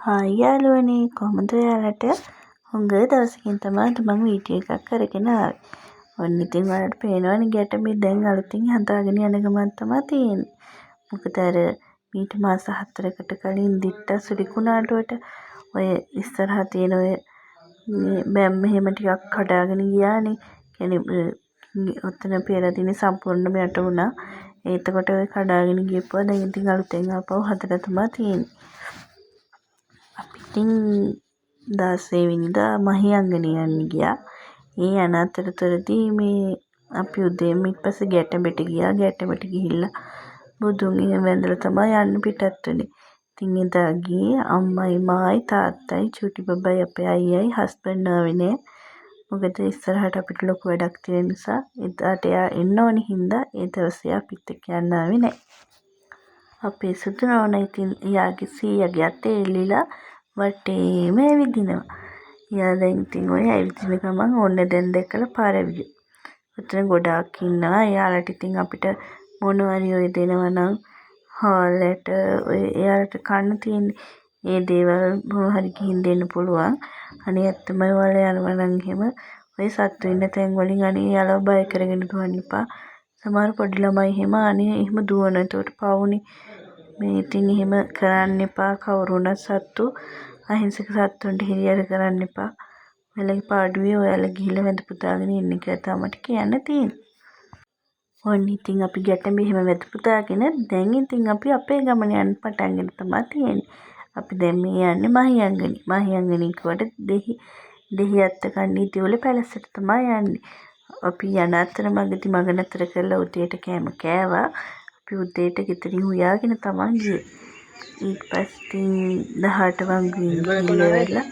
Hi යාළුවනේ කොහොමද ඔයාලට? හුඟ දවසකින් තමයි මම වීඩියෝ එකක් අරගෙන ආවේ. ඔන්න ඉතින් ඔයාලට පේනවනේ ගැට මේ දැන් අලුතින් හදාගෙන යන ගමන් තමයි තියෙන්නේ. මොකද අර මීට මාස 4කට කලින් දිට්ටා සුරිකුණාටුවට ඔය ඉස්සරහා තියෙන ඔය බැම් මෙහෙම ටිකක් කඩාගෙන ගියානේ. කියන්නේ ඔතන පෙරදිනේ සම්පූර්ණයෙන්ම යට වුණා. එතකොට ඔය කඩාගෙන ගියපුවා දැන් ඉතින් අලුතෙන් ආපහු හදලා තමයි තියෙන්නේ. අපි ඉතින් 16 වෙනිදා මහියංගනේ යන්න ගියා. ඒ යන අතරතුරදී මේ අපි උදේම ඊට පස්සේ ගැටඹට ගියා. ගැටඹට ගිහිල්ලා බුදුන් එහෙම වැඳලා තමයි යන්න පිටත් වුනේ. ඉතින් එදා ගියේ අම්මයි මායි තාත්තයි චුටි බබයි අපේ අයියයි හස්බන්ඩ් ආවේ නෑ. මොකද ඉස්සරහට අපිට ලොකු වැඩක් තියෙන නිසා එදාට එයා එන්න ඕනි හින්දා ඒ දවසේ අපිත් එක්ක යන්න ආවේ නෑ. අපේ සුදු නෝනා ඉතින් එයාගේ සීයාගේ අතේ එල්ලිලා වටේම ඇවිදිනවා. එයා දැන් ඉතින් ඔය ඇවිදින ගමන් ඕන්න දැන් දැකලා පාර ඇවිදිනවා. ඔතන ගොඩාක් ඉන්නවා. එයාලට ඉතින් අපිට මොනවාරි ඔය දෙනවා නම් හාල්ලට ඔය එයාලට කන්න තියෙන ඒ දේවල් මොනවා හරි ගිහින් දෙන්න පුළුවන්. අනේ ඇත්තම ඔයාලා යනවා නම් එහෙම ඔය සත්තු ඉන්න තැන් වලින් අනේ එයාලව බය කරගෙන දුවන්න එපා. සමහර පොඩි ළමයි එහෙම අනේ එහෙම දුවනවා. ඒකට පවුනේ. මේ ඉතින් එහෙම කරන්න එපා. කවුරු වුණත් සත්තු අහිංසක සත්තුන්ට හිරිහැර කරන්න එපා. ඔයාලගේ පාඩුවේ ඔයාලා ගිහිල්ලා වැඳ පුදාගෙන ඉන්න කියලා තමයි මට කියන්න තියෙන්නේ. ඔන්න ඉතින් අපි ගැටඹ එහෙම වැඳ පුදාගෙන දැන් ඉතින් අපි අපේ ගමන යන්න පටන්ගෙන තමයි තියෙන්නේ. අපි දැන් මේ යන්නේ මහියංගනේ. මහියංගනේ කියවට දෙහිඅත්ත කන්නේ දියුල පැලසට තමයි යන්නේ. අපි යන අතරමඟදී මග නතර කරලා උදේට කෑම කෑවා. අපි උදේට ගෙදරින් හුයාගෙන තමයි ගියේ. ඊට පස්සේ 18 වංගුවෙන් ගිහිල්ලා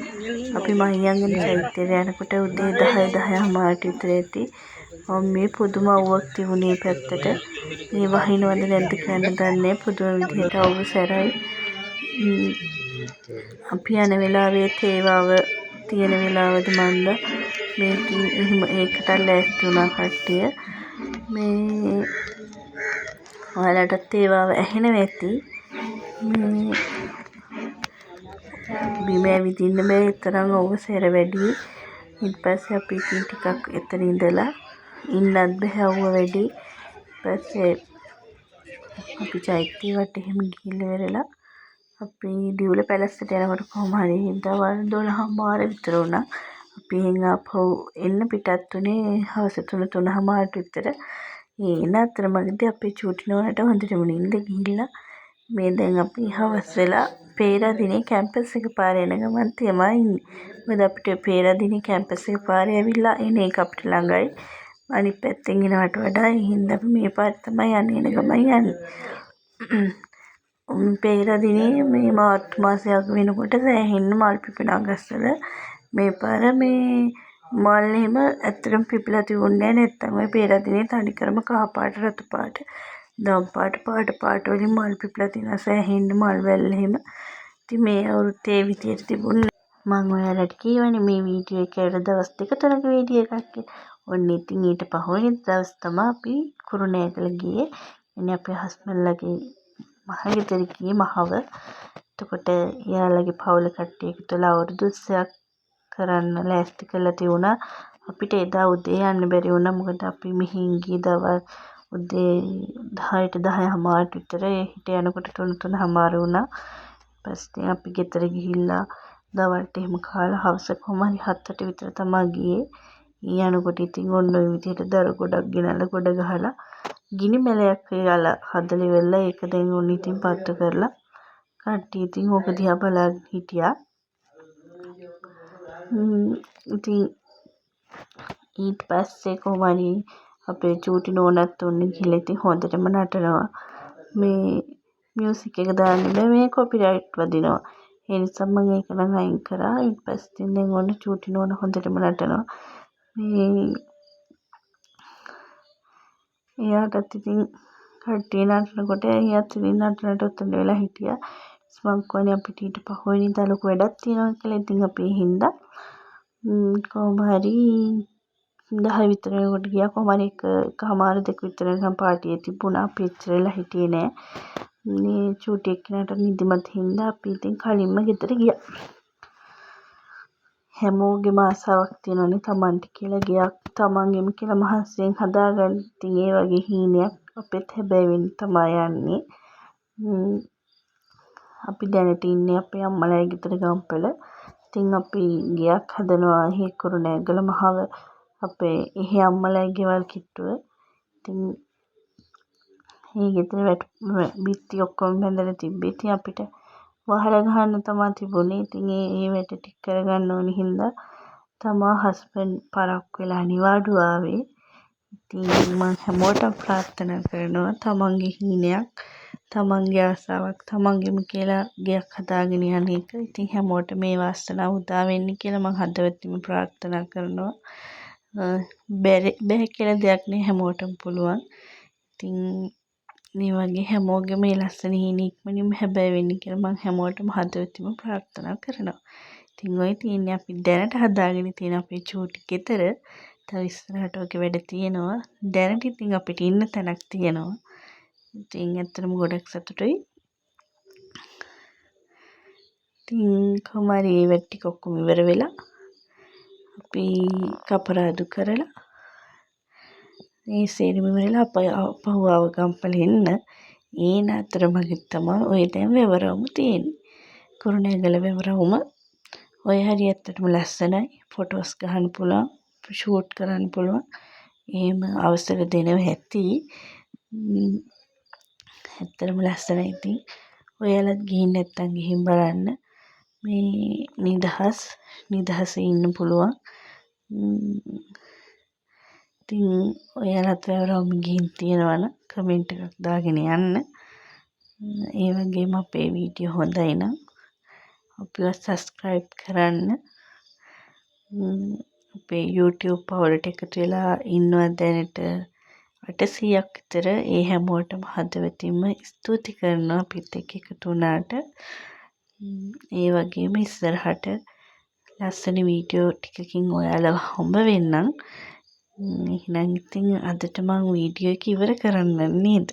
අපි මහියංගන චෛත්‍යයට යනකොට උදේ 10:30 විතර ඇති. මේ පුදුම අවුවක් තිබුණේ පැත්තට. මේ වහිනවද නැද්ද කියන්න දන්නේ පුදුම විදිහට අවුව සැරයි. අපි යන වෙලාවේ තේවාව තියෙන වෙලාවද මන්ද මේ ඉතින් එහෙම ඒකට ලෑස්ති වුණා කට්ටිය. මේ ඔයාලටත් තේවාව ඇහෙනවා ඇති. මේ බිම ඇවිදින්න බෑ තරම් අවුව සැර වැඩි. ඊට පස්සේ අපි ඉතින් ටිකක් එතන ඉඳලා ඉන්නත් බෑ අවුව වැඩි. ඊපස්සේ අපි චෛත්‍ය වට එහෙම ගිහිල්ලා ඉවරලා අපි දියුල පැලැස්සට යනකොට කොහොම හරි දවල් 12:00 විතර වුණා. අපි එහෙන් ආපහු එන්න පිටත් වුණේ හවස 3:00 විතර. එන අතරමඟදී අපේ චූටි නෝනාට හොඳටම නිින්ද ගිහිල්ලා මේ දැන් අපි හවස් වෙලා පේරාදෙණිය කැම්පස් එක පාරේ යන ගමන් තමයි ඉන්නේ. මොකද අපිට පේරාදෙණිය කැම්පස් එක පාරේ ඇවිල්ලා එන එක අපිට ළඟයි. අනිත් පැත්තෙන් එනවට වඩා ඒ හින්දා අපි මේ පාරේ තමයි යන ගමන් යන්නේ. පේරාදෙණියේ මේ මාර්තු මාසයක් වෙනකොට සෑහෙන්න මල් පිපෙනවා ගස්වල. මේ පාර මේ මල් එහෙම ඇත්තටම පිපිලා තිබුණේ නැහැ. නැත්තම් ওই පේරාදෙණියේ තනිකරම කහ පාට රතු පාට දම් පාට වලින් මල් පිපිලා තියෙනවා. සෑහෙන්න මල් වැල් එහෙම. ඉතින් මේ අවුරුද්දේ ඒ විදියට තිබුණේ මම ඔයාලට කියවනේ මේ වීඩියෝ එක ඇවිල්ලා දවස් 2-3ක වීඩියෝ එකක් කියලා. ඔන්න ඉතින් ඊට පහුවෙනි දවස් තමයි අපි කුරුණෑගල ගියේ. එන්නේ අපේ හස්බන්ඩ්ලාගේ මහගෙදර ගියේ මහව. එතකොට එයාලගේ පවුල කට්ටිය එකතු වෙලා අවුරුදු උත්සවයක් කරන්න ලෑස්ති කරලා තිබුණා. අපිට එදා උදේ යන්න බැරි වුණා. මොකද අපි මෙහෙන් ගියේ දවල් උදේ 10ට 10:00 විතර. හිට යනකොට 3:30 වුණා. ඊපස්සේ අපි ගෙදර ගිහිල්ලා දවල්ට එහෙම කාලා හවස කොහම හරි 7ට විතර තමයි ගියේ. යනකොට ඉතින් ඔන්න ඔය විදිහට දර ගොඩක් ගෙනල්ලා ගොඩ ගහලා ගිනි මැලයක් හදලා ඉවරලා ඒක දැන් ඔන්න ඉතින් පත්තු කරලා කට්ටිය ඉතින් ඕක දිහා බලාගෙන හිටියා. ඉතින් ඊට පස්සේ කොහොම හරි අපේ චූටි නෝනත් ඔන්න ගිහලා ඉතින් හොඳටම නටනවා. මේ මියුසික් එක දාන්න බෑ මේ කොපිරයිට් වදිනවා. ඒ නිසා මම ඒක නම් අයින් කරා. ඊට පස්සේ දැන් ඔන්න චූටි නෝනා හොඳටම නටනවා. මේ එයාටත් ඉතින් කට්ටිය නටනකොට එයාත් ඉතින් නටනට උත්තර වෙලා හිටියා. මං කියන්නේ අපිට ඊට පහුවෙනිදා ලොකු වැඩක් තියෙනවා කියලා. ඉතින් අපි ඒ හින්දා කොහොම හරි 10 විතර වෙනකොට ගියා. කොහොම හරි 1:00 2 විතර නිකන් පාටියේ තිබුණා. අපි එච්චර වෙලා හිටියේ නෑ. මේ චූටි එක්කෙනාට නිදිමත හින්දා අපි ඉතින් කලින්ම ගෙදර ගියා. හැමෝගෙම ආසාවක් තියෙනවනේ තමන්ට කියලා ගෙයක් තමන්ගෙම කියලා මහන්සියෙන් හදාගන්න. ඉතින් ඒ වගේ හීනයක් අපිත් හැබැයි වෙන්න තමයි යන්නේ. අපි දැනට ඉන්නේ අපේ අම්මලාගේ ගෙදර ගම්පල. ඉතින් අපි ගෙයක් හදනවා හේ කුරුණෑගල මහව අපේ එහෙ අම්මලාගේ ගෙවල් කිට්ටුව. ඉතින් ඒ ගෙදර බිත්ති ඔක්කොම බැඳලා තිබ්බේ. ඉතින් අපිට වහලා ගහන්න තමයි තිබුණේ. ඉතින් ඒ වැඩ ටික කරගන්න ඕනි හින්දා තමා හස්බන්ඩ් පරක්කු වෙලා නිවාඩු ආවේ. ඉතින් මම හැමෝටම ප්‍රාර්ථනා කරනවා තමන්ගේ හීනයක්, තමන්ගේ ආසාවක් තමන්ගෙම කියලා ගෙයක් හදාගෙන යන එක. ඉතින් හැමෝට මේ වාසනාව උදා වෙන්න කියලා මම හදවතින්ම ප්‍රාර්ථනා කරනවා. බැහැ කියලා දෙයක් නෑ, හැමෝටම පුළුවන්. ඉතින් මේ වගේ හැමෝගෙම මේ ලස්සන හීන ඉක්මනින්ම හැබෑ වෙන්න කියලා මම හැමෝටම හදවතින්ම ප්‍රාර්ථනා කරනවා. ඉතින් ඔය තියෙන්නේ අපි දැනට හදාගෙන තියෙන අපේ චූටි ගෙදර. තව ඉස්සරහට ඔගේ වැඩ තියෙනවා. දැනට ඉතින් අපිට ඉන්න තැනක් තියෙනවා. ඉතින් ඇත්තටම ගොඩක් සතුටුයි. ඉතින් කොහොම හරි ඒ වැඩ ටික ඔක්කොම ඉවර වෙලා අපි කපරාදු කරලා මේ සේරම ඉවරලා අපහු ආව ගම්පල එන්න. ඒන අතරමඟ තමයි ඔය දැන් වෙවරවුම තියෙන්නේ. කුරුණෑගල වෙවරවුම ඔය හරිය ඇත්තටම ලස්සනයි. ෆොටෝස් ගන්න පුළුවන්, ෂූට් කරන්න පුළුවන්. එහෙම අවසර දෙනවා ඇති. ඇත්තටම ලස්සනයි. ඉතින් ඔයාලත් ගිහින් නැත්තම් ගිහින් බලන්න. මේ නිදහසේ ඉන්න පුළුවන්. ඉතින් ඔයාලත් වෙවරවුම ගිහින් තියෙනවනම් කමෙන්ට් එකක් දාගෙන යන්න. ඒ වගේම අපේ වීඩියෝ හොඳයි නම් අපිව සබ්ස්ක්‍රයිබ් කරන්න. අපේ YouTube පවුලට එකතු වෙලා ඉන්නවා දැනට 800ක් විතර. ඒ හැමෝටම හදවතින්ම ස්තුති කරනවා අපිත් එක්ක එකතු වුණාට. ඒ වගේම ඉස්සරහට ලස්සන වීඩියෝ ටිකකින් ඔයාලව හම්බ වෙන්නම්. එහෙනම් ඉතින් අදට මම වීඩියෝ එක ඉවර කරන්න නේද?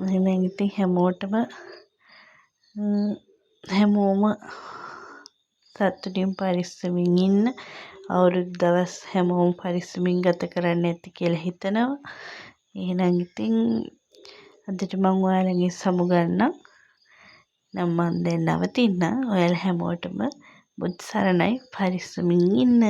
එහෙනම් ඉතින් හැමෝම සතුටින් පරිස්සමින් ඉන්න. අවුරුදු දවස් හැමෝම පරිස්සමින් ගත කරන්න ඇති කියලා හිතනවා. එහෙනම් ඉතින් අදට මම ඔයාලගෙන් සමුගන්නම්. නම් මම දැන් නවතින්න. ඔයාලා හැමෝටම බුදු සරණයි, පරිස්සමින් ඉන්න.